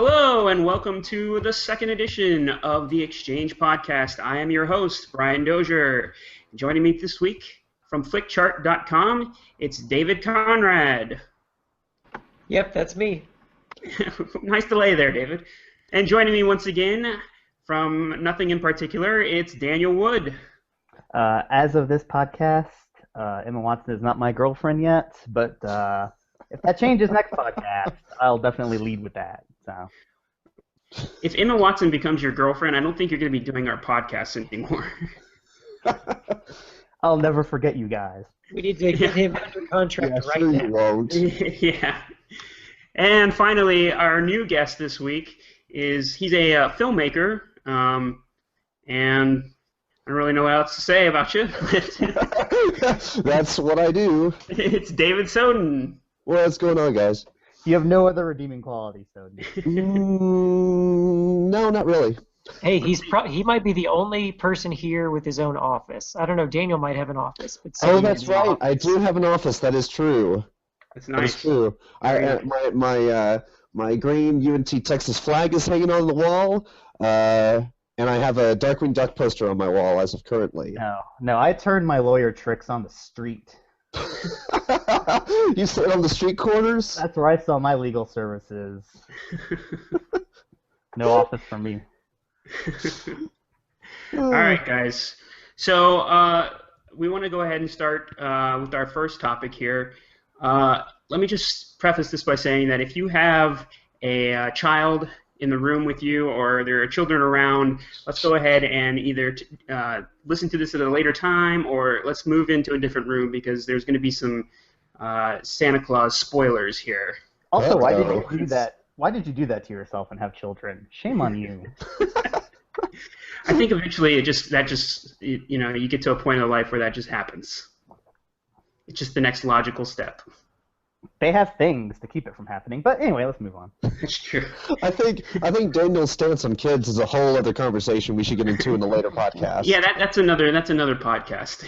Hello, and welcome to the second edition of the Exchange Podcast. I am your host, Brian Dozier. Joining me this week from flickchart.com, it's David Conrad. Yep, that's me. Nice delay there, David. And joining me once again from nothing in particular, it's Daniel Wood. As of this podcast, Emma Watson is not my girlfriend yet, but if that changes next podcast, I'll definitely lead with that. So, if Emma Watson becomes your girlfriend, I don't think you're going to be doing our podcast anymore. I'll never forget you guys. We need to get him under contract right sure now. You won't. Yeah. And finally, our new guest this week he's a filmmaker, and I don't really know what else to say about you. That's what I do. It's David Soden. What's going on, guys? You have no other redeeming qualities, so. No, not really. Hey, he might be the only person here with his own office. I don't know. Daniel might have an office, but Oh, that's right. I do have an office. That is true. That's That is nice. true. My green UNT Texas flag is hanging on the wall, and I have a Darkwing Duck poster on my wall as of currently. No, I turned my lawyer tricks on the street. You sit on the street corners? That's where I sell my legal services. No office for me. All right, guys. So we want to go ahead and start with our first topic here. Let me just preface this by saying that if you have a child in the room with you or there are children around, let's go ahead and either listen to this at a later time or let's move into a different room because there's going to be some Santa Claus spoilers here. Also, why did Uh-oh. you do that? Why did you do that to yourself and have children? Shame on you. I think eventually you get to a point in life where that just happens. It's just the next logical step. They have things to keep it from happening. But anyway, let's move on. That's true. I think Daniel's stance on kids is a whole other conversation we should get into in a later podcast. Yeah, that's another podcast.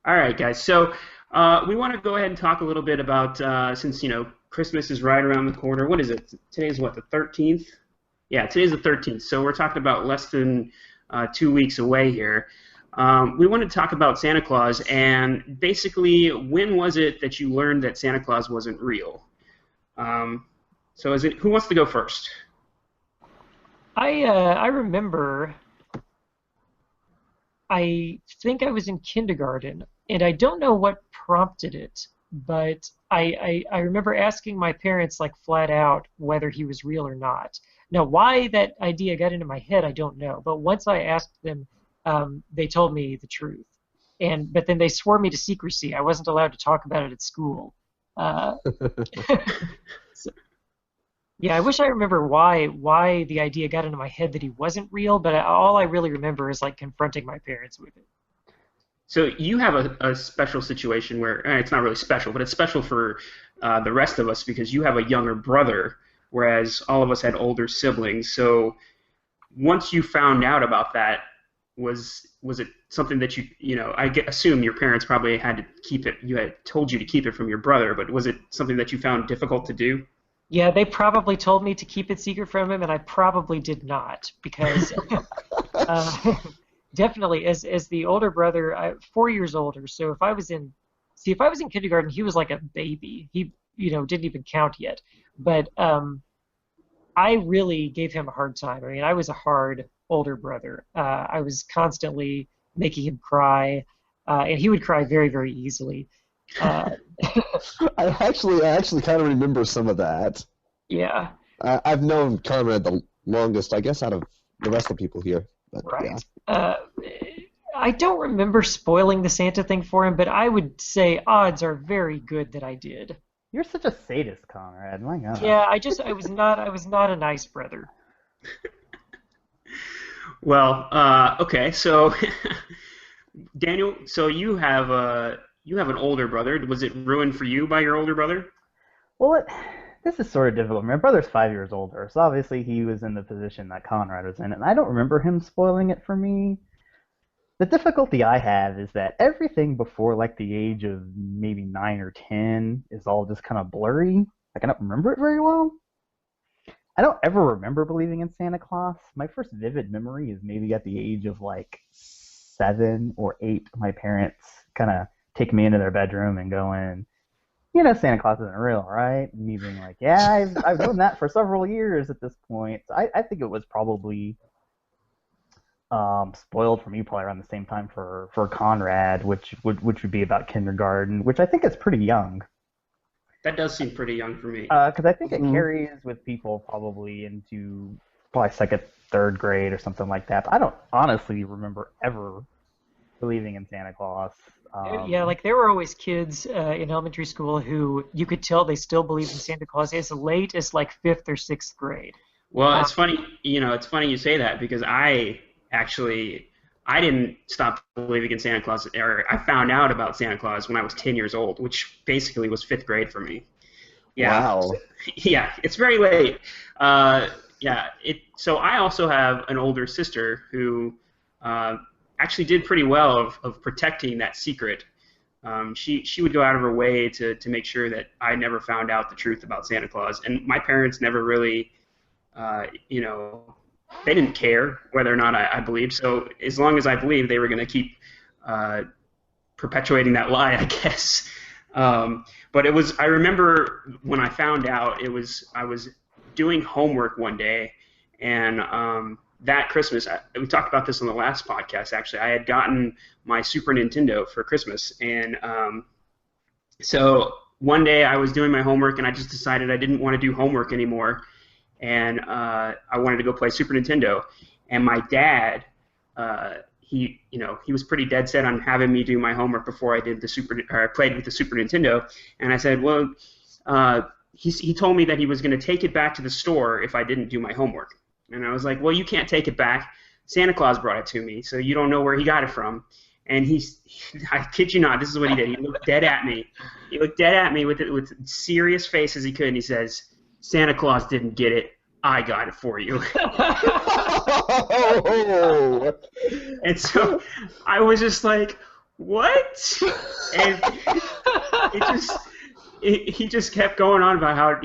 All right, guys. So we want to go ahead and talk a little bit about since Christmas is right around the corner. What is it? Today's what, the 13th? Yeah, today's the 13th. So we're talking about less than 2 weeks away here. We want to talk about Santa Claus, and basically, when was it that you learned that Santa Claus wasn't real? So who wants to go first? I remember. I think I was in kindergarten, and I don't know what prompted it, but I remember asking my parents like flat out whether he was real or not. Now, why that idea got into my head, I don't know. But once I asked them, they told me the truth, but then they swore me to secrecy. I wasn't allowed to talk about it at school. So, yeah, I wish I remember why the idea got into my head that he wasn't real, but all I really remember is like confronting my parents with it. So you have a special situation where it's not really special, but it's special for the rest of us because you have a younger brother, whereas all of us had older siblings. So once you found out about that, was it something that assume your parents probably had to keep it? You had told you to keep it from your brother, but was it something that you found difficult to do? Yeah, they probably told me to keep it secret from him, and I probably did not because definitely as the older brother, 4 years older. So if I was in kindergarten, he was like a baby. He didn't even count yet. But I really gave him a hard time. I mean, I was a hard older brother. I was constantly making him cry, and he would cry very, very easily. I actually kind of remember some of that. Yeah. I've known Conrad the longest, I guess, out of the rest of the people here. But, Right. Yeah. I don't remember spoiling the Santa thing for him, but I would say odds are very good that I did. You're such a sadist, Conrad. My God. Yeah, I was not a nice brother. Well, okay. So Daniel, so you have an older brother. Was it ruined for you by your older brother? Well, this is sort of difficult. My brother's 5 years older, so obviously he was in the position that Conrad was in, and I don't remember him spoiling it for me. The difficulty I have is that everything before like the age of maybe 9 or 10 is all just kind of blurry. I cannot remember it very well. I don't ever remember believing in Santa Claus. My first vivid memory is maybe at the age of like 7 or 8. My parents kind of take me into their bedroom and going, Santa Claus isn't real, right? And me being like, yeah, I've known that for several years at this point. So I think it was probably spoiled for me probably around the same time for Conrad, which would be about kindergarten, which I think is pretty young. That does seem pretty young for me. Because I think it carries with people probably into probably second, third grade or something like that. But I don't honestly remember ever believing in Santa Claus. Yeah, like there were always kids in elementary school who you could tell they still believed in Santa Claus as late as like 5th or 6th grade. Well, it's funny, it's funny you say that because I didn't stop believing in Santa Claus, or I found out about Santa Claus when I was 10 years old, which basically was 5th grade for me. Yeah. Wow. Yeah, it's very late. So I also have an older sister who actually did pretty well of protecting that secret. She would go out of her way to make sure that I never found out the truth about Santa Claus, and my parents never really, they didn't care whether or not I believed. So as long as I believed, they were going to keep perpetuating that lie, I guess. But I remember when I found out, I was doing homework one day, and that Christmas, we talked about this on the last podcast, actually. I had gotten my Super Nintendo for Christmas, and so one day I was doing my homework, and I just decided I didn't want to do homework anymore, and I wanted to go play Super Nintendo. And my dad, he was pretty dead set on having me do my homework before I did played with the Super Nintendo, and I said, well, he told me that he was going to take it back to the store if I didn't do my homework. And I was like, well, you can't take it back. Santa Claus brought it to me, so you don't know where he got it from. And I kid you not, this is what he did. He looked dead at me. He looked dead at me with serious face as he could, and he says, Santa Claus didn't get it. I got it for you. And so I was just like, what? And he just kept going on about how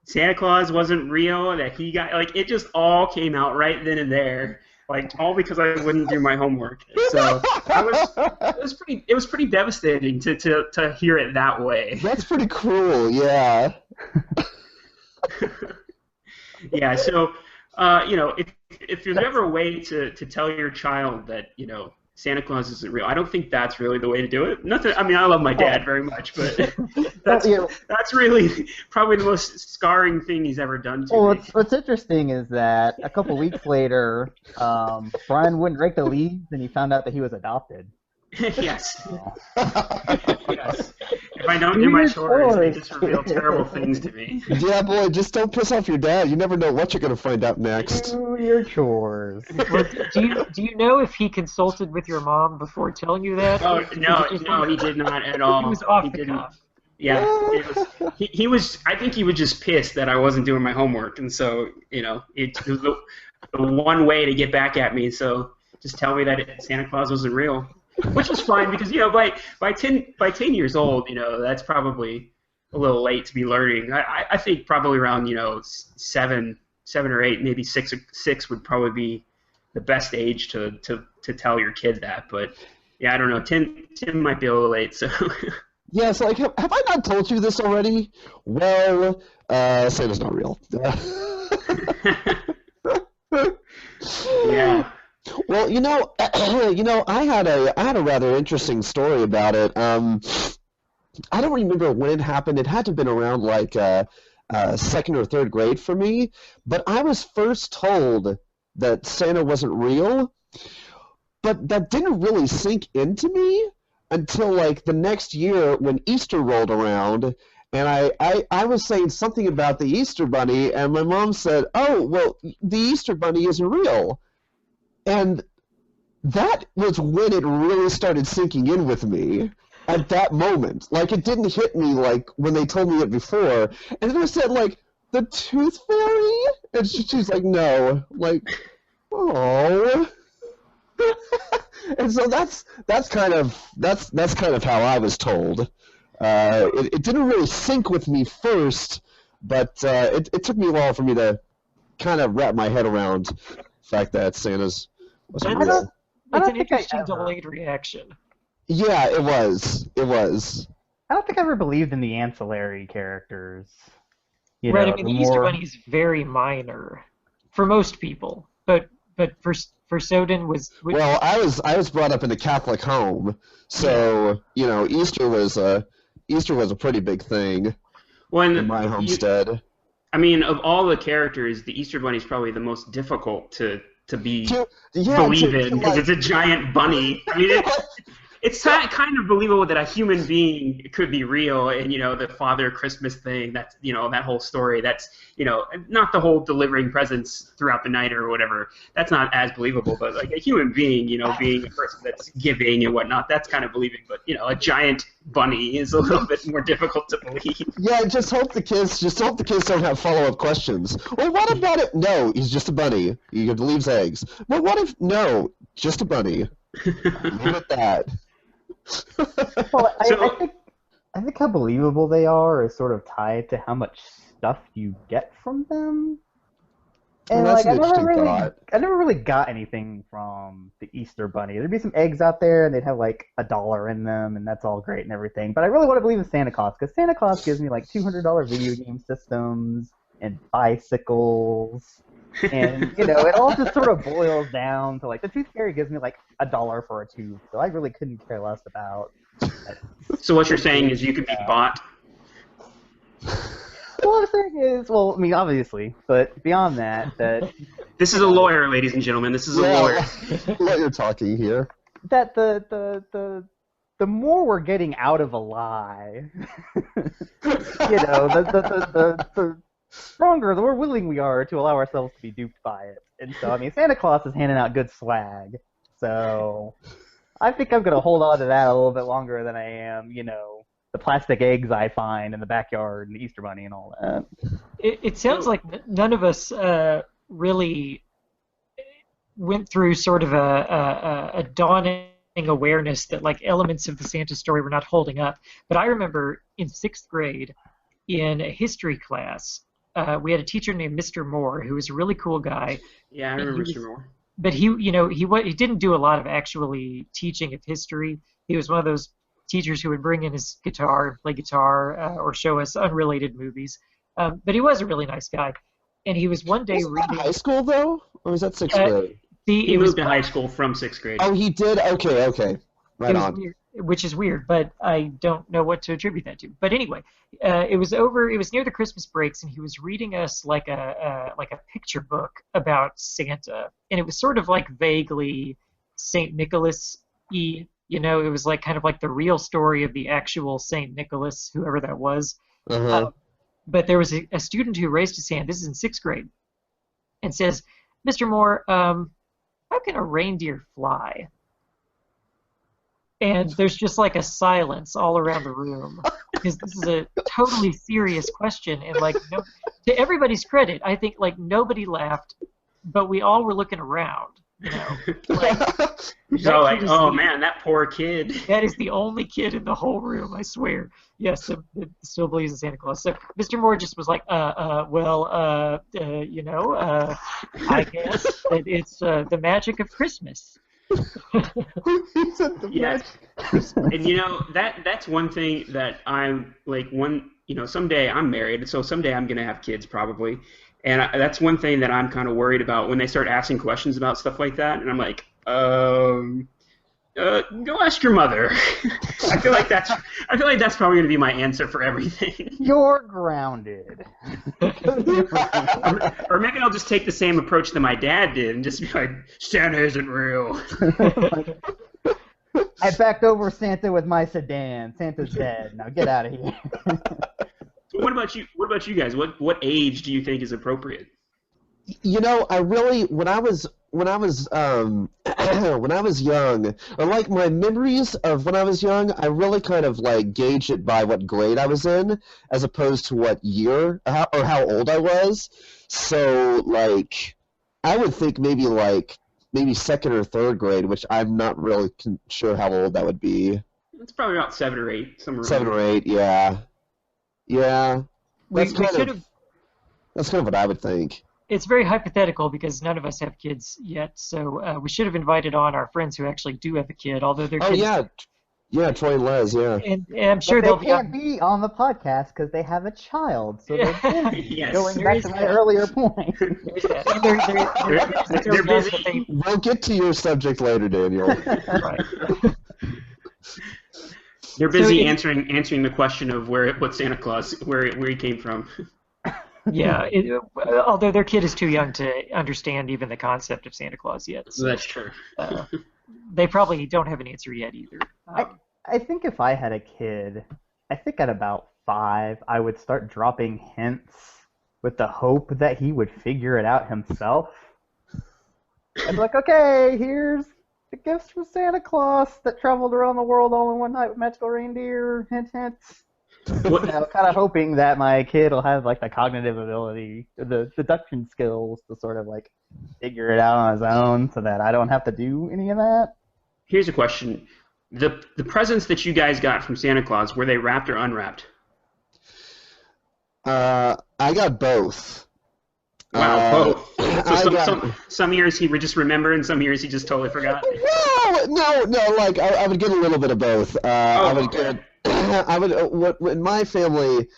Santa Claus wasn't real, that he got, like, it just all came out right then and there, like, all because I wouldn't do my homework. So it was pretty devastating to hear it that way. That's pretty cruel, yeah. Yeah, so, if there's ever a way to tell your child that, Santa Claus isn't real, I don't think that's really the way to do it. Nothing. I mean, I love my dad very much, but that's really probably the most scarring thing he's ever done to me. What's interesting is that a couple weeks later, Brian wouldn't rake the leaves, and he found out that he was adopted. Yes. Yes. If I don't do my chores, they just reveal terrible things to me. Yeah, boy, just don't piss off your dad. You never know what you're going to find out next. Do your chores. Well, do you know if he consulted with your mom before telling you that? Oh, no, he did not at all. He was off the cuff. Yeah, he was. I think he was just pissed that I wasn't doing my homework, and so it was the one way to get back at me. So just tell me that Santa Claus wasn't real. Which was fine because by 10 years old, that's probably a little late to be learning. I think probably around 7 or 8, maybe 6 would probably be the best age to tell your kid that. But yeah, I don't know. 10 might be a little late. So yeah, so have I not told you this already? Well, Santa's not real. Yeah. Well, I had a rather interesting story about it. I don't remember when it happened. It had to have been around like second or third grade for me. But I was first told that Santa wasn't real, but that didn't really sink into me until like the next year when Easter rolled around. And I was saying something about the Easter Bunny, and my mom said, "Oh, well, the Easter Bunny isn't real." And that was when it really started sinking in with me at that moment. Like, it didn't hit me like when they told me it before. And then I said, like, the Tooth Fairy? And she's like, no. Like, oh. And so that's kind of how I was told. It didn't really sink with me first but it took me a while for me to kind of wrap my head around the fact that Santa's wasn't That's, real. it's an interesting delayed reaction. Yeah, it was. It was. I don't think I ever believed in the ancillary characters. You Right, know, I mean, the the Easter more Bunny is very minor for most people, but for Soden Well, I was brought up in a Catholic home, so you know Easter was a pretty big thing in my homestead. I mean, of all the characters, the Easter Bunny is probably the most difficult to believe in because it's a giant bunny. I mean, it's kind of believable that a human being could be real, and the Father Christmas thing. That's that whole story. That's not the whole delivering presents throughout the night or whatever. That's not as believable. But like a human being, being a person that's giving and whatnot, that's kind of believing. But a giant bunny is a little bit more difficult to believe. Yeah, just hope the kids don't have follow-up questions. Well, what about it? No, he's just a bunny. He leaves eggs. But what if no, just a bunny? Leave it at that. Well, I think how believable they are is sort of tied to how much stuff you get from them. And Well, that's like an interesting thought. I never really got anything from the Easter Bunny. There'd be some eggs out there, and they'd have like $1 in them, and that's all great and everything. But I really want to believe in Santa Claus because Santa Claus gives me like $200 video game systems and bicycles. And, it all just sort of boils down to, like, the Tooth Fairy gives me, like, $1 for a tooth, so I really couldn't care less about that. So what you're saying is you could be bought? Well, what I'm saying is, I mean, obviously, but beyond that This is a lawyer, ladies and gentlemen. This is a lawyer. Lawyer talking here. That the more we're getting out of a lie, the stronger, the more willing we are to allow ourselves to be duped by it. And so, I mean, Santa Claus is handing out good swag. So, I think I'm going to hold on to that a little bit longer than I am, the plastic eggs I find in the backyard and the Easter Bunny and all that. It sounds like none of us really went through sort of a dawning awareness that, like, elements of the Santa story were not holding up. But I remember in 6th grade, in a history class, we had a teacher named Mr. Moore, who was a really cool guy. Yeah, I remember Mr. Moore. But he didn't do a lot of actually teaching of history. He was one of those teachers who would bring in his guitar, play guitar, or show us unrelated movies. But he was a really nice guy. And he was one day reading. High school though, or was that 6th grade? He moved to high school from 6th grade. Oh, he did. Okay. Right on. Weird, which is weird, but I don't know what to attribute that to. But anyway, it was near the Christmas breaks, and he was reading us like a picture book about Santa, and it was sort of like vaguely Saint Nicholas-y. It was like kind of like the real story of the actual Saint Nicholas, whoever that was. Uh-huh. But there was a student who raised his hand. This is in 6th grade, and says, "Mr. Moore, how can a reindeer fly?" And there's just like a silence all around the room because this is a totally serious question. And like, to everybody's credit, I think like nobody laughed, but we all were looking around. Like, oh man, that poor kid. That is the only kid in the whole room, I swear. Yes, so it still believes in Santa Claus. So Mr. Moore just was like, I guess that it's the magic of Christmas. Yeah. And that's one thing that I'm like someday I'm married, so someday I'm gonna have kids probably, and that's one thing that I'm kind of worried about when they start asking questions about stuff like that, and I'm like, go ask your mother. I feel like that's probably gonna be my answer for everything. You're grounded. Or maybe I'll just take the same approach that my dad did and just be like, Santa isn't real. I backed over Santa with my sedan. Santa's dead. Now get out of here. So what about you? What about you guys? What age do you think is appropriate? I really when I was when I was young, or like my memories of when I was young, I really kind of like gauge it by what grade I was in, as opposed to what year or how old I was. So like, I would think maybe 2nd or 3rd grade, which I'm not really sure how old that would be. It's probably about 7 or 8, somewhere. 7 or 8, yeah. Yeah. We That's kind should of have That's kind of what I would think. It's very hypothetical because none of us have kids yet, so we should have invited on our friends who actually do have a kid, although their Oh kids. yeah, Troy and Les, yeah. And I'm But sure they they'll be can't on. be on the podcast because they have a child, so they're busy. Yes. Going There back is to my that. earlier point. There's that. And they're busy. that they, We'll get to your subject later, Daniel. right. They're busy it- answering the question of what Santa Claus, where he came from. Yeah, although their kid is too young to understand even the concept of Santa Claus yet, so That's true. they probably don't have an answer yet either. I think if I had a kid, I think at about 5, I would start dropping hints with the hope that he would figure it out himself. I'd be like, okay, here's the gifts from Santa Claus that traveled around the world all in one night with magical reindeer. Hint, hint. What, Kind of hoping that my kid will have like the cognitive ability, the deduction skills to sort of like figure it out on his own, so that I don't have to do any of that. Here's a question: the presents that you guys got from Santa Claus, were they wrapped or unwrapped? I got both. Wow, both. So I some years he would just remember, and some years he just totally forgot. No. Like I would get a little bit of both. I would okay. get. I would. In my family,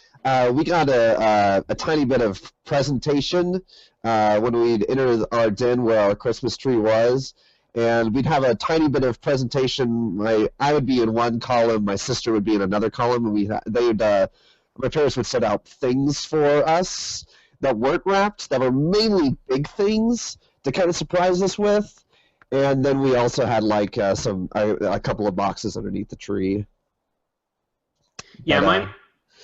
we got a tiny bit of presentation when we'd enter our den where our Christmas tree was, and we'd have a tiny bit of presentation. I would be in one column, my sister would be in another column, and my parents would set out things for us that weren't wrapped, that were mainly big things to kind of surprise us with, and then we also had like a couple of boxes underneath the tree. Yeah,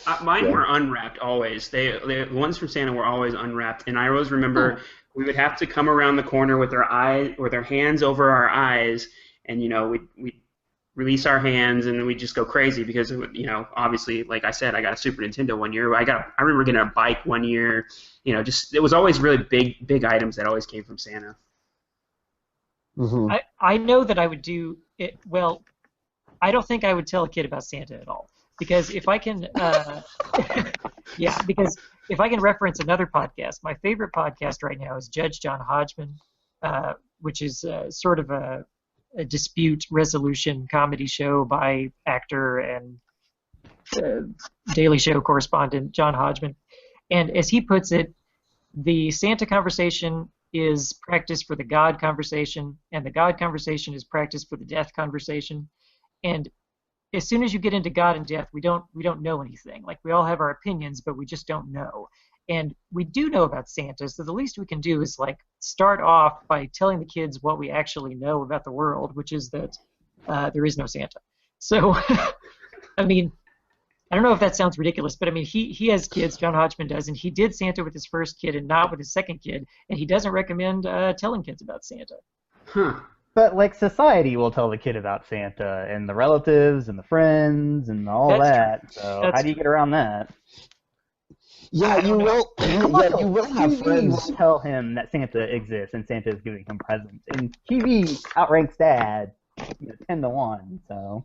But, mine were unwrapped always. The ones from Santa were always unwrapped, and I always remember we would have to come around the corner with our hands over our eyes, and we'd release our hands, and we'd just go crazy because obviously, like I said, I got a Super Nintendo one year. I remember getting a bike one year. It was always really big items that always came from Santa. Mm-hmm. I know that I would do it. Well, I don't think I would tell a kid about Santa at all. Because if I can, because if I can reference another podcast, my favorite podcast right now is Judge John Hodgman, which is sort of a dispute resolution comedy show by actor and Daily Show correspondent John Hodgman. And as he puts it, the Santa conversation is practice for the God conversation, and the God conversation is practice for the death conversation. And as soon as you get into God and death, we don't know anything. Like, we all have our opinions, but we just don't know. And we do know about Santa, so the least we can do is like start off by telling the kids what we actually know about the world, which is that there is no Santa. So, I mean, I don't know if that sounds ridiculous, but I mean, he has kids, John Hodgman does, and he did Santa with his first kid and not with his second kid, and he doesn't recommend telling kids about Santa. Huh. But like society will tell the kid about Santa and the relatives and the friends and all That's that. true. So That's how do you get around that? Yeah, you will. Yeah, you will have TV friends. will tell him that Santa exists and Santa is giving him presents. And TV outranks Dad 10-1. So.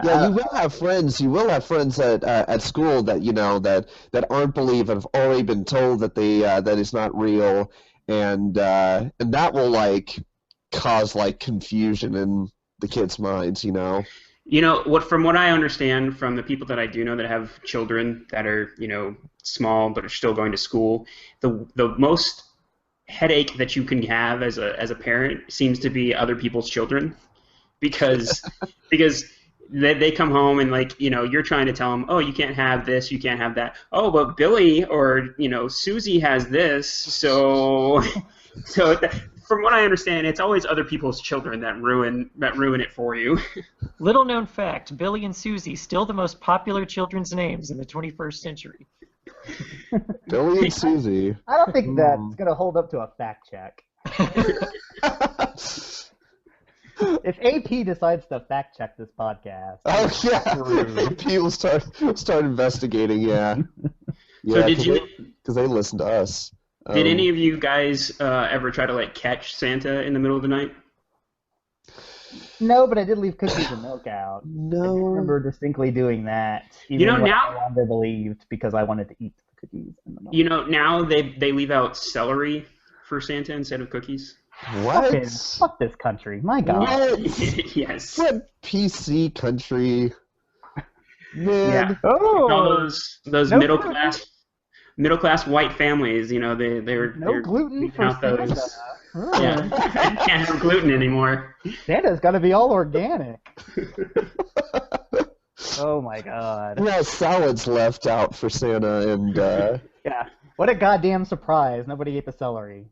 Yeah, you will have friends. You will have friends at school that aren't believe have already been told that that is not real, and that will like cause like confusion in the kids' minds. From what I understand from the people that I do know that have children that are, small but are still going to school, the most headache that you can have as a parent seems to be other people's children, because they come home and you're trying to tell them, oh, you can't have this, you can't have that. Oh, but Billy or Susie has this, so from what I understand, it's always other people's children that ruin it for you. Little known fact, Billy and Susie, still the most popular children's names in the 21st century. Billy and Susie. I don't think that's going to hold up to a fact check. If AP decides to fact check this podcast, oh yeah, people start investigating. Yeah, So because they listen to us. Did any of you guys ever try to catch Santa in the middle of the night? No, but I did leave cookies and milk out. No. I remember distinctly doing that. Even when I no longer believed because I wanted to eat the cookies in the You know, now they leave out celery for Santa instead of cookies. What? Fuck this country. My God. What? Yes. What PC country? Yeah. Man. Oh, All those no middle class white families, you know, no they're gluten leaving for out Santa. those. Oh. Yeah. Can't have gluten anymore. Santa's got to be all organic. Oh my God. Yeah, salads left out for Santa, and Yeah. What a goddamn surprise. Nobody ate the celery.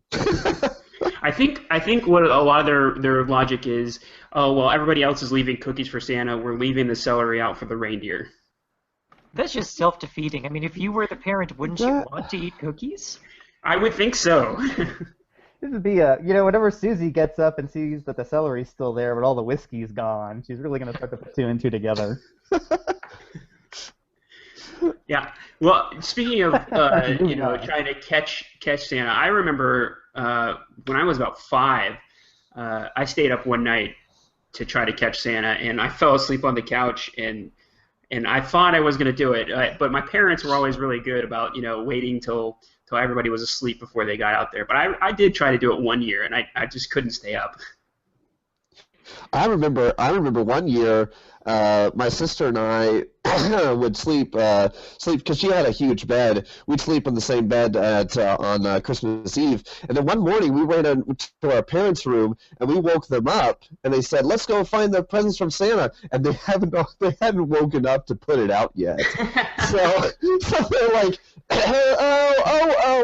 I think what a lot of their logic is, oh well, everybody else is leaving cookies for Santa, we're leaving the celery out for the reindeer. That's just self-defeating. I mean, if you were the parent, wouldn't you want to eat cookies? I would think so. This would be whenever Susie gets up and sees that the celery's still there, but all the whiskey's gone, she's really going to start to put two and two together. Yeah. Well, speaking of trying to catch Santa, I remember when I was about 5, I stayed up one night to try to catch Santa, and I fell asleep on the couch, and I thought I was going to do it, but my parents were always really good about waiting till everybody was asleep before they got out there. But I did try to do it one year, and I just couldn't stay up. I remember one year, my sister and I would sleep because she had a huge bed. We'd sleep in the same bed on Christmas Eve, and then one morning we went to our parents' room and we woke them up, and they said, "Let's go find the presents from Santa," and they hadn't woken up to put it out yet. so they're like,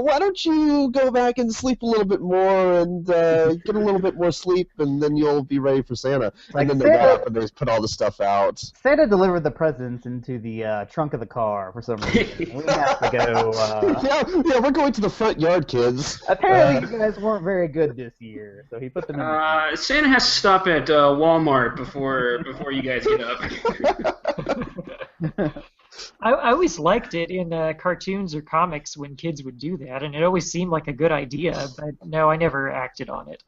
why don't you go back and sleep a little bit more and get a little bit more sleep, and then you'll be ready for Santa. Like and then they got up and they just put all the stuff out. Santa delivered the presents into the trunk of the car for some reason. We have to go. Yeah, we're going to the front yard, kids. Apparently, you guys weren't very good this year, so he put them in. Santa has to stop at Walmart before you guys get up. I always liked it in cartoons or comics when kids would do that, and it always seemed like a good idea, but no, I never acted on it.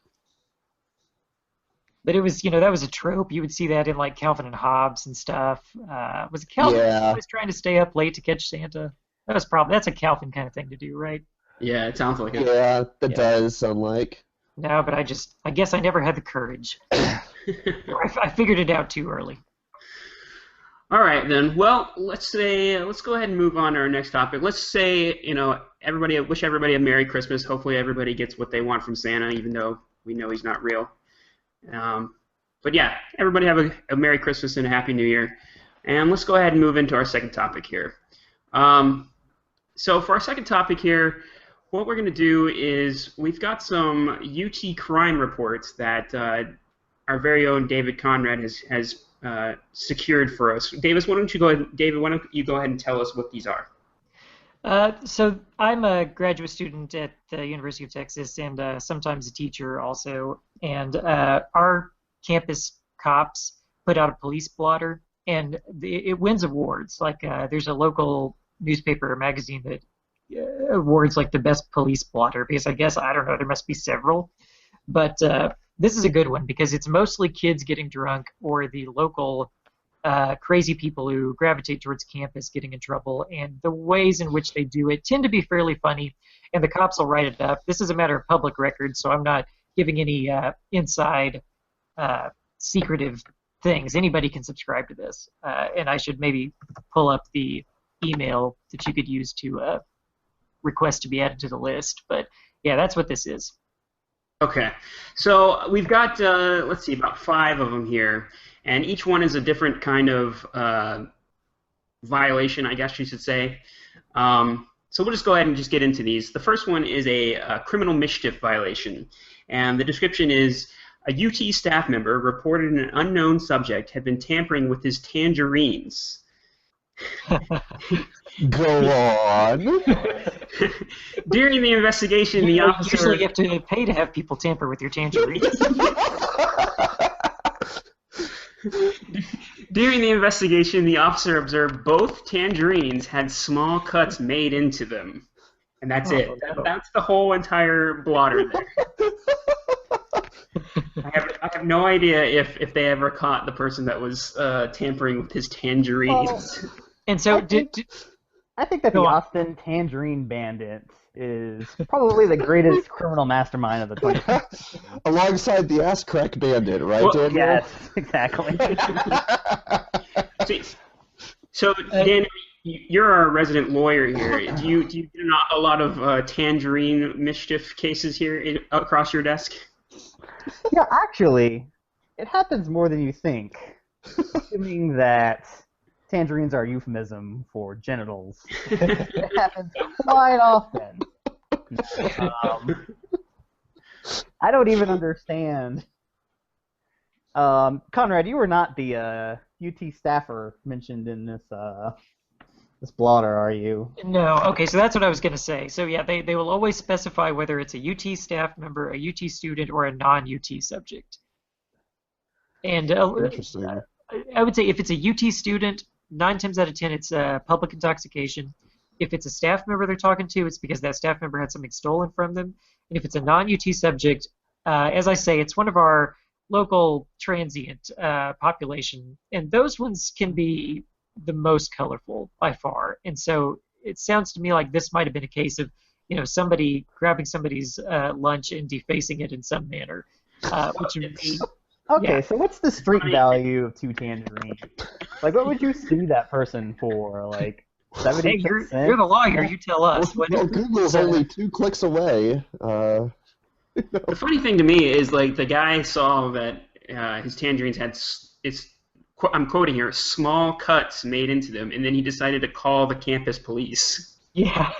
But it was, that was a trope. You would see that in like Calvin and Hobbes and stuff. Was it Calvin who was trying to stay up late to catch Santa? That's a Calvin kind of thing to do, right? Yeah, it sounds like it. Yeah, that does sound like. No, but I guess I never had the courage. I figured it out too early. All right, then. Well, let's go ahead and move on to our next topic. Let's say, wish everybody a Merry Christmas. Hopefully everybody gets what they want from Santa, even though we know he's not real. But yeah, everybody have a Merry Christmas and a Happy New Year. And let's go ahead and move into our second topic here. So for our second topic here, what we're going to do is we've got some UT crime reports that our very own David Conrad has secured for us. David, why don't you go ahead and tell us what these are? So I'm a graduate student at the University of Texas and sometimes a teacher also. And our campus cops put out a police blotter, and it wins awards. Like there's a local newspaper or magazine that awards like the best police blotter because I don't know, there must be several. But this is a good one because it's mostly kids getting drunk or the local crazy people who gravitate towards campus getting in trouble, and the ways in which they do it tend to be fairly funny, and the cops will write it up. This is a matter of public record, so I'm not giving any inside secretive things. Anybody can subscribe to this, and I should maybe pull up the email that you could use to request to be added to the list, but yeah, that's what this is. Okay, so we've got, let's see, about 5 of them here, and each one is a different kind of violation, I guess you should say. So we'll just go ahead and just get into these. The first one is a criminal mischief violation, and the description is, a UT staff member reported an unknown subject had been tampering with his tangerines. Go on. During the investigation, the officer... Usually you have to pay to have people tamper with your tangerines. During the investigation, the officer observed both tangerines had small cuts made into them. And that's it. That's the whole entire blotter there. I have no idea if they ever caught the person that was tampering with his tangerines. And so I think that the Go on. Austin Tangerine Bandit is probably the greatest criminal mastermind of the 20th. Alongside the ass crack bandit, right, Well, Daniel? Yes, exactly. See, so, Dan, you're our resident lawyer here. Do you get a lot of tangerine mischief cases here across your desk? Yeah, actually, it happens more than you think. Assuming that tangerines are a euphemism for genitals, it happens quite often. I don't even understand. Conrad, you were not the UT staffer mentioned in this blotter, are you? No, okay, so that's what I was going to say. So yeah, they will always specify whether it's a UT staff member, a UT student, or a non-UT subject. And Interesting. I would say if it's a UT student, 9 times out of 10 it's public intoxication. If it's a staff member they're talking to, it's because that staff member had something stolen from them. And if it's a non-UT subject, as I say, it's one of our local transient population, and those ones can be the most colorful by far. And so it sounds to me like this might have been a case of, somebody grabbing somebody's lunch and defacing it in some manner, which would be. Okay, Yeah. so what's the street value of 2 tangerines? Like, what would you sue that person for? Like, Hey, 76 you're cents? the lawyer. You tell us. Well, Google's only 2 clicks away. The funny thing to me is, like, the guy saw that his tangerines had, I'm quoting here, small cuts made into them, and then he decided to call the campus police. Yeah.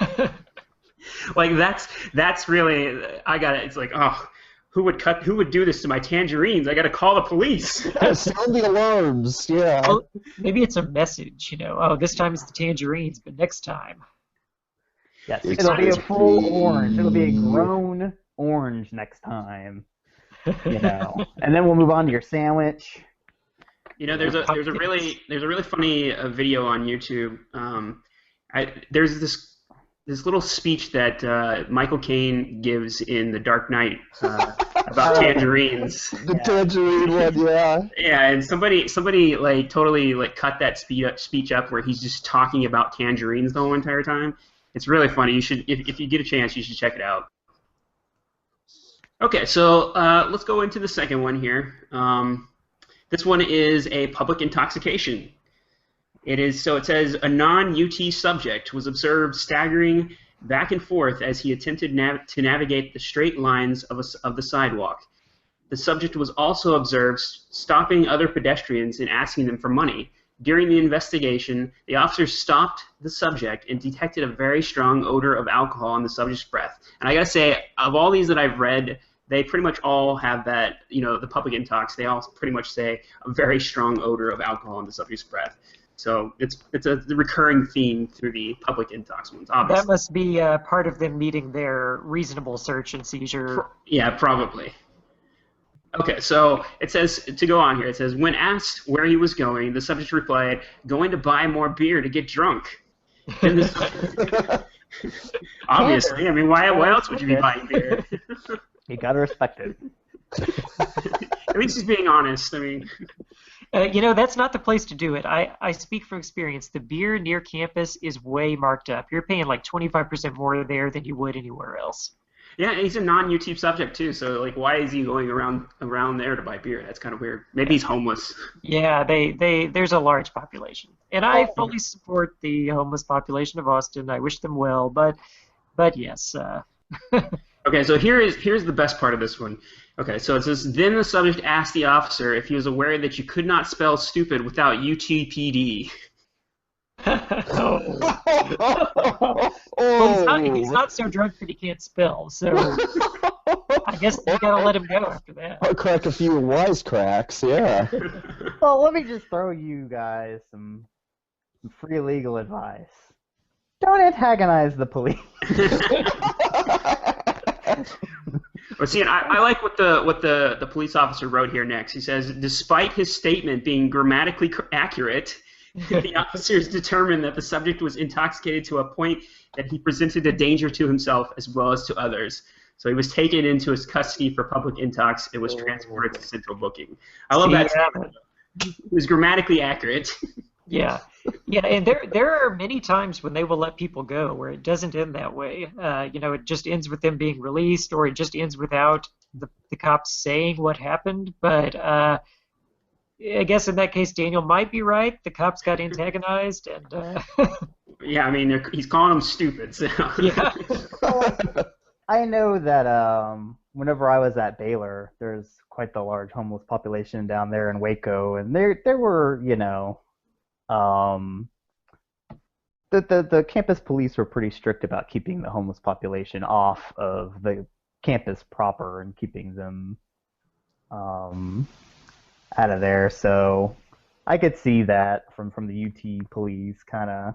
Like, that's really, I got it. It's like, oh, who would do this to my tangerines? I got to call the police. Sound the alarms, yeah. Well, maybe it's a message, Oh, this time it's the tangerines, but next time. Yes, It's it'll be a full green. orange. It'll be a grown orange next time. And then we'll move on to your sandwich. There's a really funny video on YouTube. There's this little speech that Michael Caine gives in The Dark Knight about tangerines. The tangerine one, yeah. Yeah, and somebody like totally like cut that speech up where he's just talking about tangerines the whole entire time. It's really funny. You should, if you get a chance, you should check it out. Okay, so let's go into the second one here. This one is a public intoxication. It says a non-UT subject was observed staggering back and forth as he attempted to navigate the straight lines of the sidewalk. The subject was also observed stopping other pedestrians and asking them for money. During the investigation, the officers stopped the subject and detected a very strong odor of alcohol in the subject's breath. And I gotta say, of all these that I've read, they pretty much all have that, the public intox, they all pretty much say a very strong odor of alcohol in the subject's breath. So it's a recurring theme through the public intox ones, obviously. That must be part of them meeting their reasonable search and seizure. Yeah, probably. Okay, so it says, to go on here, it says, when asked where he was going, the subject replied, going to buy more beer to get drunk. Then obviously, I mean, why else would you be buying beer? You gotta respect it. At least he's being honest, I mean. That's not the place to do it. I speak from experience. The beer near campus is way marked up. You're paying like 25% more there than you would anywhere else. Yeah, and he's a non-UT subject too, so like, why is he going around there to buy beer? That's kind of weird. Maybe he's homeless. Yeah, there's a large population, and I fully support the homeless population of Austin. I wish them well, but yes. Okay, so here's the best part of this one. Okay, so it says, then the subject asked the officer if he was aware that you could not spell stupid without UTPD. Well, he's not so drunk that he can't spell, so I guess you gotta let him go after that. I'll crack a few wisecracks, yeah. Well, let me just throw you guys some free legal advice. Don't antagonize the police. Well, see, and I like what the police officer wrote here next. He says, despite his statement being grammatically accurate, the officers determined that the subject was intoxicated to a point that he presented a danger to himself as well as to others. So he was taken into his custody for public intox and was transported to central booking. I love that statement. It was grammatically accurate. Yeah, yeah, and there are many times when they will let people go where it doesn't end that way. It just ends with them being released, or it just ends without the cops saying what happened. But I guess in that case, Daniel might be right. The cops got antagonized, and Yeah, I mean, he's calling them stupid. So. yeah, Well, I know that whenever I was at Baylor, there's quite the large homeless population down there in Waco, and there were, um, the campus police were pretty strict about keeping the homeless population off of the campus proper and keeping them um, out of there. So I could see that from the UT police kind of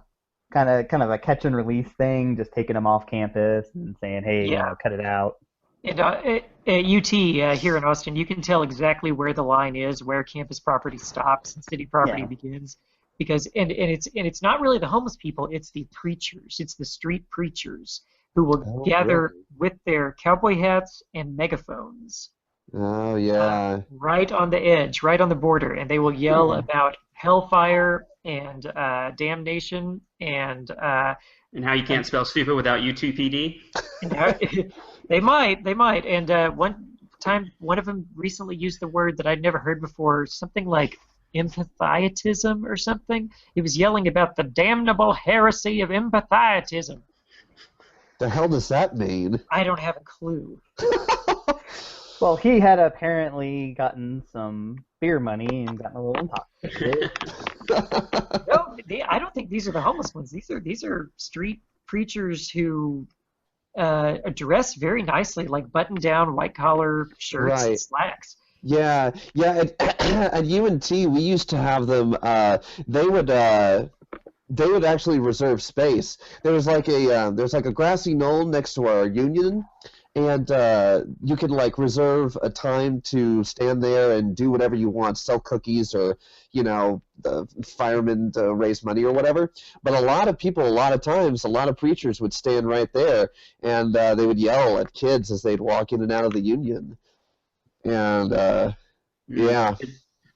a catch and release thing, just taking them off campus and saying, hey, yeah. cut it out. And at UT here in Austin, you can tell exactly where the line is, where campus property stops and city property Yeah. begins, because it's not really the homeless people, it's the preachers, it's the street preachers who will Oh, gather really? with their cowboy hats and megaphones Oh, yeah. right on the edge, right on the border, and they will yell about hellfire and damnation And how you can't spell stupid without U2PD? and they might. And one time, one of them recently used the word that I'd never heard before, something like empathietism or something. He was yelling about the damnable heresy of empathietism. The hell does that mean? I don't have a clue. Well, he had apparently gotten some beer money and gotten a little intoxicated. No, I don't think these are the homeless ones. These are street preachers who dress very nicely, like button-down white collar shirts and Right. slacks. Yeah, yeah. At UNT, we used to have them. They would they would actually reserve space. There's like a grassy knoll next to our union, and you could like reserve a time to stand there and do whatever you want, sell cookies or the firemen to raise money or whatever. But a lot of people, a lot of times, a lot of preachers would stand right there, and they would yell at kids as they'd walk in and out of the union. And yeah.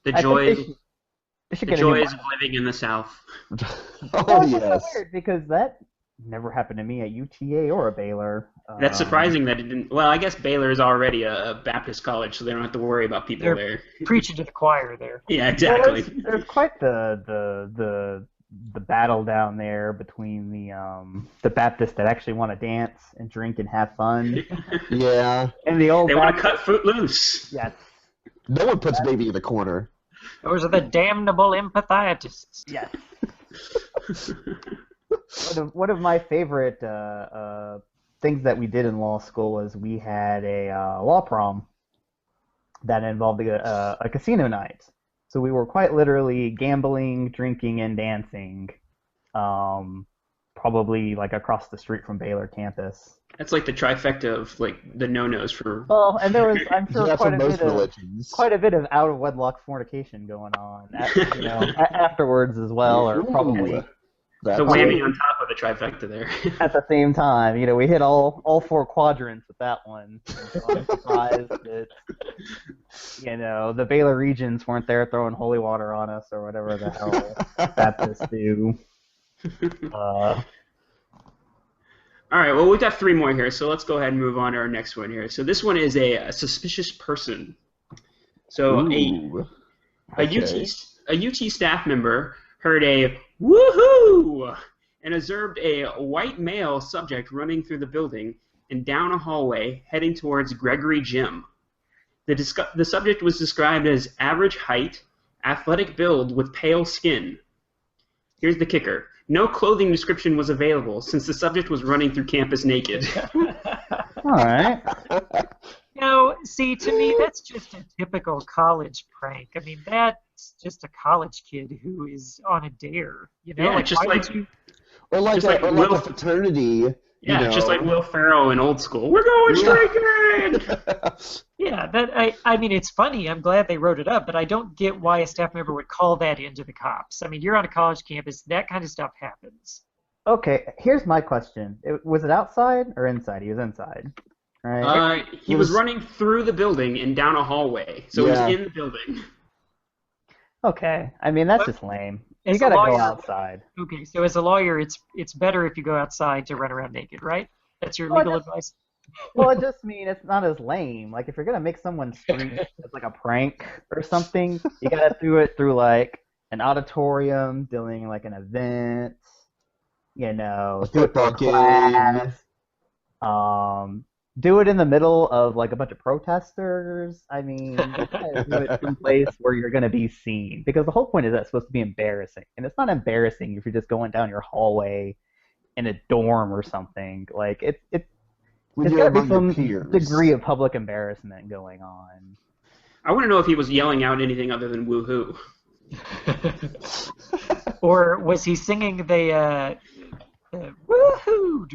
The I think joys, they should the get a new joys of living in the South. Oh Well, it's yes. so weird because that never happened to me at UTA or a Baylor. That's surprising that it didn't. Well, I guess Baylor is already a Baptist college, so they don't have to worry about people They're there. preaching to the choir there. Yeah, Well, exactly. there's quite the battle down there between the Baptists that actually want to dance and drink and have fun, Yeah. and the old They want to Baptists. cut Footloose. Yes, No one puts baby in the corner. Those are the damnable empathietists. yes. One of my favorite things that we did in law school was we had a law prom that involved a casino night. So we were quite literally gambling, drinking, and dancing, probably like across the street from Baylor campus. That's like the trifecta of like the no-nos for. Well, and there was, I'm sure, Yeah, quite for a most bit of religions. out of wedlock fornication going on, afterwards as well, or probably Ooh, that's The whammy on top of the trifecta there. at the same time. We hit all four quadrants with that one. So I'm surprised that the Baylor Regents weren't there throwing holy water on us or whatever the hell Baptists do. All right, well, we've got three more here, so let's go ahead and move on to our next one here. So this one is a suspicious person. So Ooh, a okay. UT staff member heard a woohoo and observed a white male subject running through the building and down a hallway heading towards Gregory Gym. The subject was described as average height, athletic build with pale skin. Here's the kicker. No clothing description was available since the subject was running through campus naked. All right. See, to me, that's just a typical college prank. I mean, that's just a college kid who is on a dare. Yeah, like, just why like would you? Or like Just like a Will- fraternity. yeah, just like Will Ferrell in Old School. We're going drinking. Yeah, I mean, it's funny. I'm glad they wrote it up, but I don't get why a staff member would call that into the cops. I mean, you're on a college campus. That kind of stuff happens. Okay, here's my question. Was it outside or inside? He was inside, right? He was running through the building and down a hallway, so Yeah. he was in the building. Okay, I mean that's just lame. You as a gotta go lawyer, outside. okay, so as a lawyer, it's better if you go outside to run around naked, right? That's your Well, legal advice? Well, it just means it's not as lame. Like if you're gonna make someone scream as like a prank or something, you gotta do it through like an auditorium, doing like an event, A do it through a football game. class, do it in the middle of like a bunch of protesters. I mean, you gotta do it someplace where you're gonna be seen because the whole point is that it's supposed to be embarrassing, and it's not embarrassing if you're just going down your hallway in a dorm or something. Like it's When there's you're got to be among your some peers. degree of public embarrassment going on. I want to know if he was yelling out anything other than woohoo. Or was he singing the woohoo?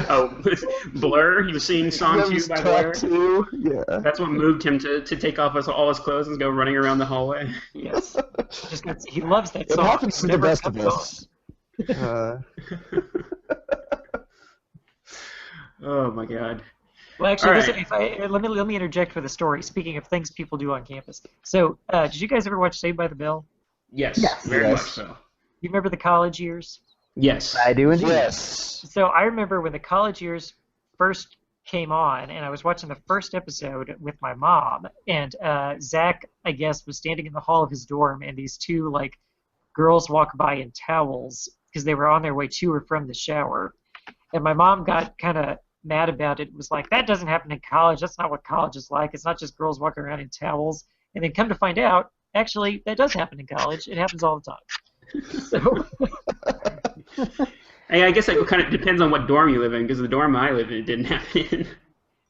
Oh, Blur. He was singing "Song 2" by Blur. Track 2? Yeah. That's what moved him to take off all his clothes and go running around the hallway. Yes. He loves that It song. happens to the Whenever it best of comes on. us. Uh, Oh my God. Well, actually, All listen, right. let me interject with a story. Speaking of things people do on campus, so did you guys ever watch Saved by the Bell? Yes, Yes. very Yes. much so. You remember the college years? Yes. I do indeed. yes. So I remember when the college years first came on, and I was watching the first episode with my mom, and Zach, I guess, was standing in the hall of his dorm, and these two girls walk by in towels because they were on their way to or from the shower, and my mom got kind of mad about it. It was like, that doesn't happen in college. That's not what college is like. It's not just girls walking around in towels. And then come to find out, actually, that does happen in college. It happens all the time. So. I guess it kind of depends on what dorm you live in, because the dorm I live in didn't happen.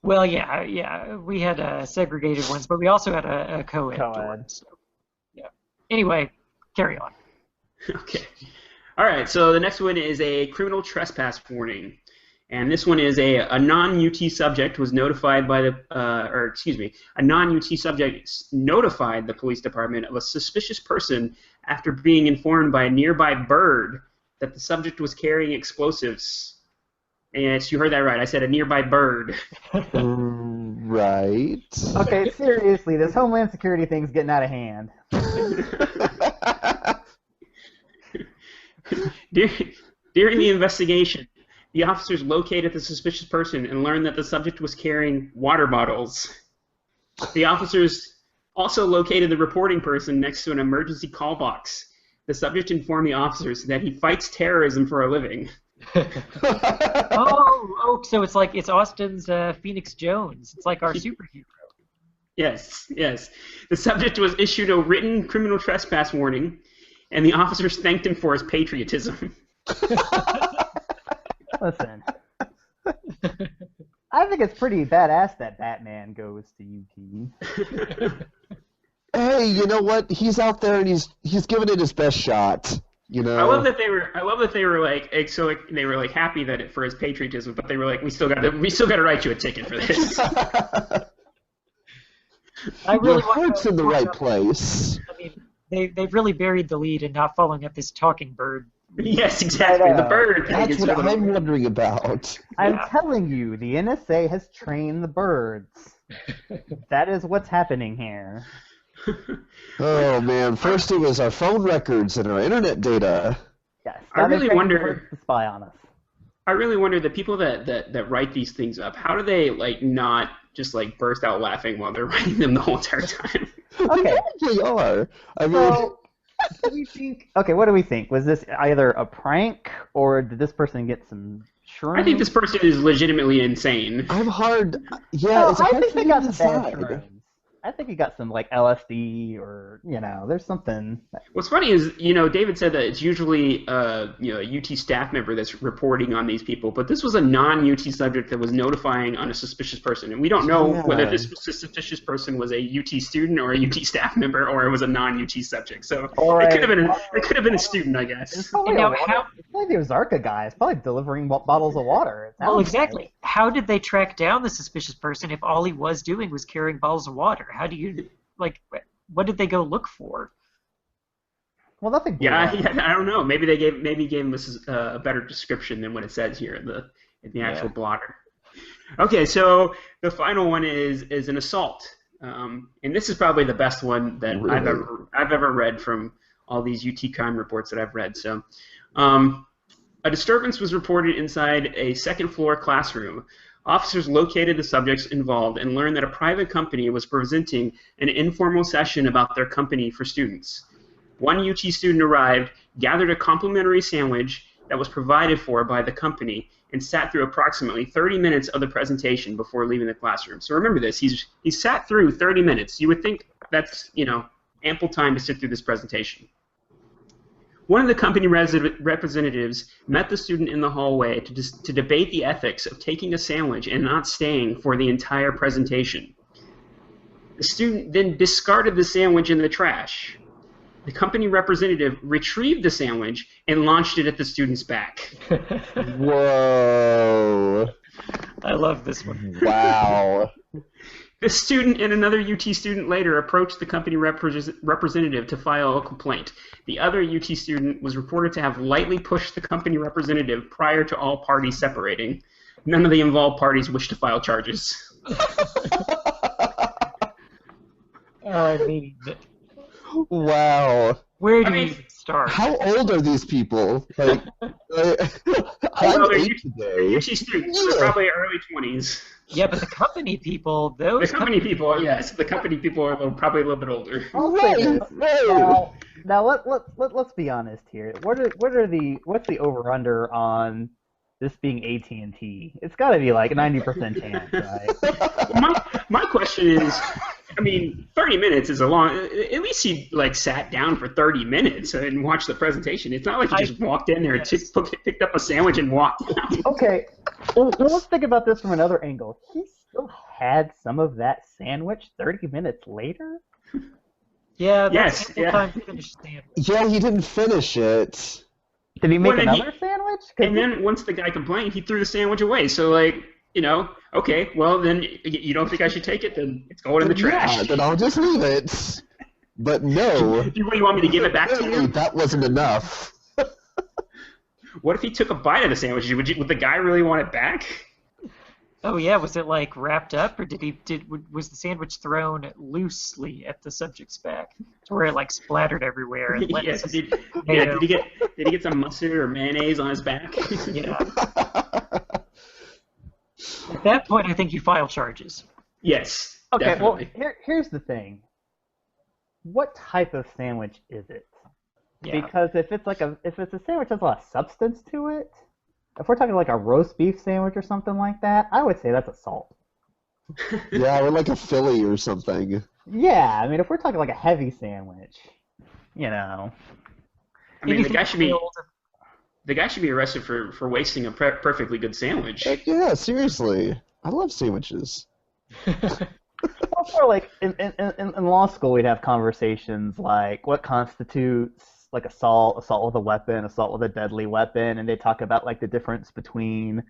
Well, yeah, we had segregated ones, but we also had a co-ed dorm. So, yeah. Anyway, carry on. Okay. All right. So the next one is a criminal trespass warning, and this one is a non-UT subject was notified by a non-UT subject notified the police department of a suspicious person after being informed by a nearby bird that the subject was carrying explosives. And yes, you heard that right. I said a nearby bird. Right. Okay, seriously, this Homeland Security thing's getting out of hand. During the investigation, the officers located the suspicious person and learned that the subject was carrying water bottles. The officers also located the reporting person next to an emergency call box. The subject informed the officers that he fights terrorism for a living. So it's Austin's Phoenix Jones. It's like our superhero. Yes. The subject was issued a written criminal trespass warning, and the officers thanked him for his patriotism. Listen, I think it's pretty badass that Batman goes to UT. Hey, you know what? He's out there and he's giving it his best shot. You know. I love that they were happy that for his patriotism, but they were like, we still got to write you a ticket for this. I really Your heart's in the right place. I mean, they've really buried the lead in not following up this talking bird. Yes, exactly. The bird. That's what I'm wondering about. I'm telling you, the NSA has trained the birds. That is what's happening here. Oh man! First it was our phone records and our internet data. Yes, I really wonder to spy on us. I really wonder the people that write these things up. How do they not just burst out laughing while they're writing them the whole entire time? Okay, They are. I mean, so do we think? Okay, what do we think? Was this either a prank or did this person get some shrooms? I think this person is legitimately insane. I'm hard. Yeah, No, it's I hard think for they me got to some bad decide. shrooms. I think he got some LSD or there's something. What's funny is David said that it's usually a UT staff member that's reporting on these people, but this was a non-UT subject that was notifying on a suspicious person, and we don't know whether this suspicious person was a UT student or a UT staff member or it was a non-UT subject. So it could have been a student, I guess. It's probably the Ozarka guy. It's probably delivering bottles of water. Well, exactly. How did they track down the suspicious person if all he was doing was carrying bottles of water? How do you, what did they go look for? Well, nothing. Yeah, I don't know. Maybe gave him a better description than what it says here in the actual blotter. Okay, so the final one is an assault, and this is probably the best one that Really? I've ever read from all these UT crime reports that I've read. So, a disturbance was reported inside a second-floor classroom. Officers located the subjects involved and learned that a private company was presenting an informal session about their company for students. One UT student arrived, gathered a complimentary sandwich that was provided for by the company, and sat through approximately 30 minutes of the presentation before leaving the classroom. So remember this, he sat through 30 minutes. You would think that's, ample time to sit through this presentation. One of the company representatives met the student in the hallway to debate the ethics of taking a sandwich and not staying for the entire presentation. The student then discarded the sandwich in the trash. The company representative retrieved the sandwich and launched it at the student's back. Whoa. I love this one. Wow. The student and another UT student later approached the company representative to file a complaint. The other UT student was reported to have lightly pushed the company representative prior to all parties separating. None of the involved parties wished to file charges. I mean, Wow. where do we even start? How old are these people? Like, I'm Well, they're 8 today. UT students, so probably early 20s. Yeah, but the company people, The company people, yes, the company people are probably a little bit older. Right. Now let's be honest here. What's the over under on this being AT&T? It's got to be like 90% chance, right? My question is, 30 minutes is a long. At least he sat down for 30 minutes and watched the presentation. It's not like he just walked in there and picked up a sandwich and walked out. Okay, well, let's think about this from another angle. He still had some of that sandwich 30 minutes later? Yeah, that's Yes, ample yeah. time to finish the sandwich. Yeah, he didn't finish it. Did he make Well, then another sandwich? 'Cause And then once the guy complained, he threw the sandwich away. So okay, well then you don't think I should take it? Then it's going in the trash. Yeah, then I'll just leave it. But no. What do you want me to give it back to Apparently, you? that wasn't enough. What if he took a bite of the sandwich? Would the guy really want it back? Oh yeah, was it wrapped up, or was the sandwich thrown loosely at the subject's back, to where it splattered everywhere and Yes. lettuce? Did he get some mustard or mayonnaise on his back? Yeah. At that point, I think you file charges. Yes. Okay, Definitely. well, here's the thing. What type of sandwich is it? Yeah. Because if it's a sandwich that has a lot of substance to it, if we're talking like a roast beef sandwich or something like that, I would say that's assault. Yeah, or like a Philly or something. Yeah, if we're talking like a heavy sandwich, The Anything guy should be filled- arrested for wasting a perfectly good sandwich. Heck yeah, seriously. I love sandwiches. Also, in law school, we'd have conversations like what constitutes like assault with a weapon, assault with a deadly weapon, and they talk about the difference between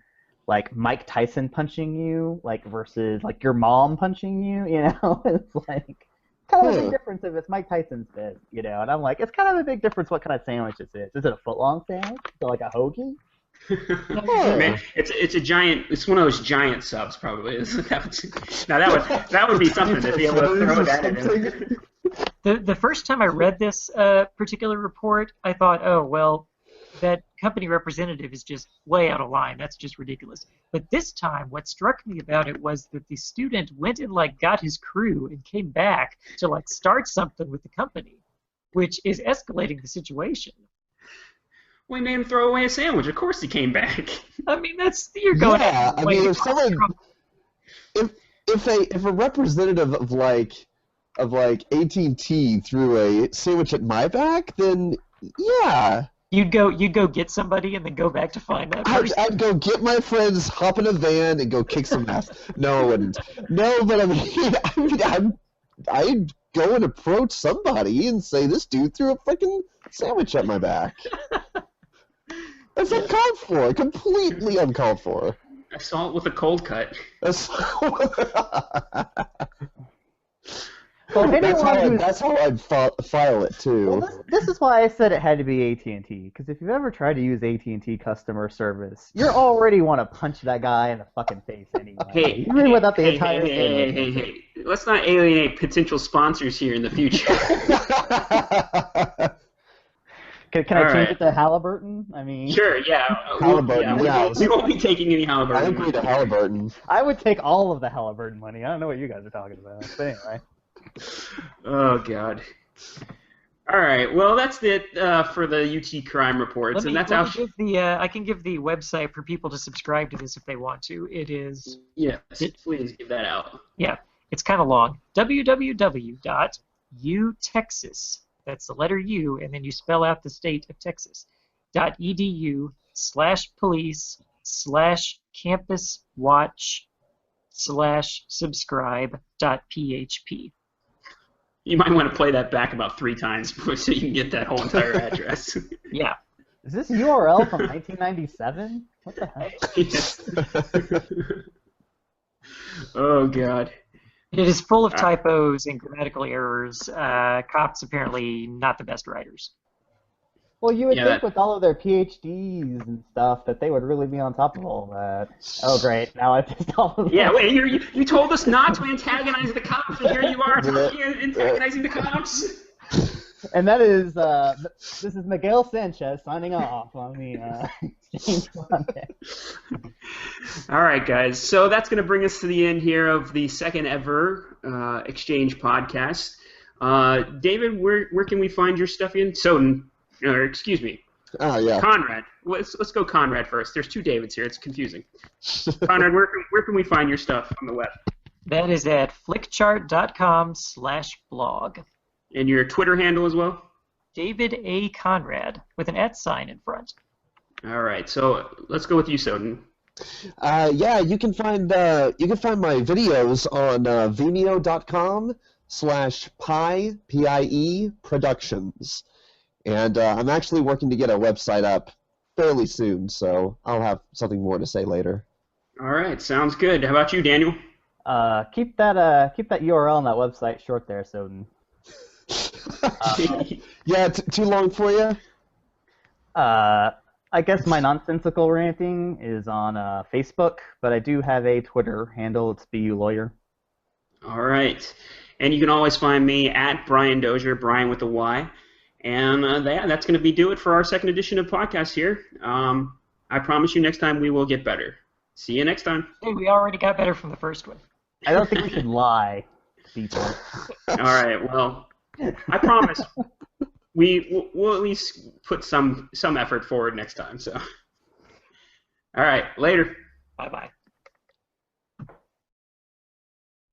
Mike Tyson punching you versus your mom punching you. It's kind of a big difference if it's Mike Tyson's fist, and I'm it's kind of a big difference what kind of sandwich this is. Is it a footlong sandwich? Is it like a hoagie? Man, it's a giant. It's one of those giant subs, probably. That would be something to be able to throw that in. The first time I read this particular report, I thought, oh well, that company representative is just way out of line. That's just ridiculous. But this time, what struck me about it was that the student went and got his crew and came back to start something with the company, which is escalating the situation. We made him throw away a sandwich. Of course he came back. That's you're going. Yeah, if someone, if a representative of AT&T threw a sandwich at my back, then yeah. You'd go get somebody and then go back to find that person. I'd go get my friends, hop in a van, and go kick some ass. No, I wouldn't. No, but I'd go and approach somebody and say, "This dude threw a freaking sandwich at my back." That's uncalled for. Completely uncalled for. Assault with a cold cut. Well, That's how I'd file it too. Well, this is why I said it had to be AT&T, because if you've ever tried to use AT&T customer service, you already want to punch that guy in the fucking face anyway. Even without the entire thing. Hey. Let's not alienate potential sponsors here in the future. Can All I change right. it to Halliburton? I mean, Sure, yeah. Halliburton, yeah. We won't be taking any I Halliburton. agree to Halliburton. I would take all of the Halliburton money. I don't know what you guys are talking about. But anyway. Oh, God. All right. Well, that's it for the UT crime reports, and that's let how. me give the I can give the website for people to subscribe to this if they want to. It is Yes, please give that out. yeah, it's kind of long. www.utexas. That's the letter U, and then you spell out the state of Texas. .edu/police/campuswatch/subscribe.php. You might want to play that back about 3 times so you can get that whole entire address. Yeah. Is this URL from 1997? What the heck? Yes. Oh, God. It is full of typos and grammatical errors. Cops apparently not the best writers. Well, you would Yeah, think that- with all of their PhDs and stuff that they would really be on top of all that. Oh, great. Now I pissed all of them. Yeah, wait, you told us not to antagonize the cops, and here you are antagonizing the cops. And that is, this is Miguel Sanchez signing off on the Exchange podcast. All right, guys. So that's going to bring us to the end here of the second ever Exchange podcast. David, where can we find your stuff in? Or excuse me, Oh, yeah. Conrad. Let's go Conrad first. There's 2 Davids here. It's confusing. Conrad, where can we find your stuff on the web? That is at flickchart.com/blog. And your Twitter handle as well? David A. Conrad with an @ sign in front. All right. So let's go with you, Soden. Yeah, you can find my videos on vimeo.com/pi PIE productions, and I'm actually working to get a website up fairly soon, so I'll have something more to say later. All right. Sounds good. How about you, Daniel? Keep that URL on that website short there, Soden. Yeah, too long for you? I guess my nonsensical ranting is on Facebook, but I do have a Twitter handle. It's BU Lawyer. All right. And you can always find me at Brian Dozier, Brian with a Y. And that's going to do it for our second edition of podcast here. I promise you next time we will get better. See you next time. Hey, we already got better from the first one. I don't think we should lie to people. All right. Well, I promise we'll at least put some effort forward next time. So, all right. Later. Bye-bye.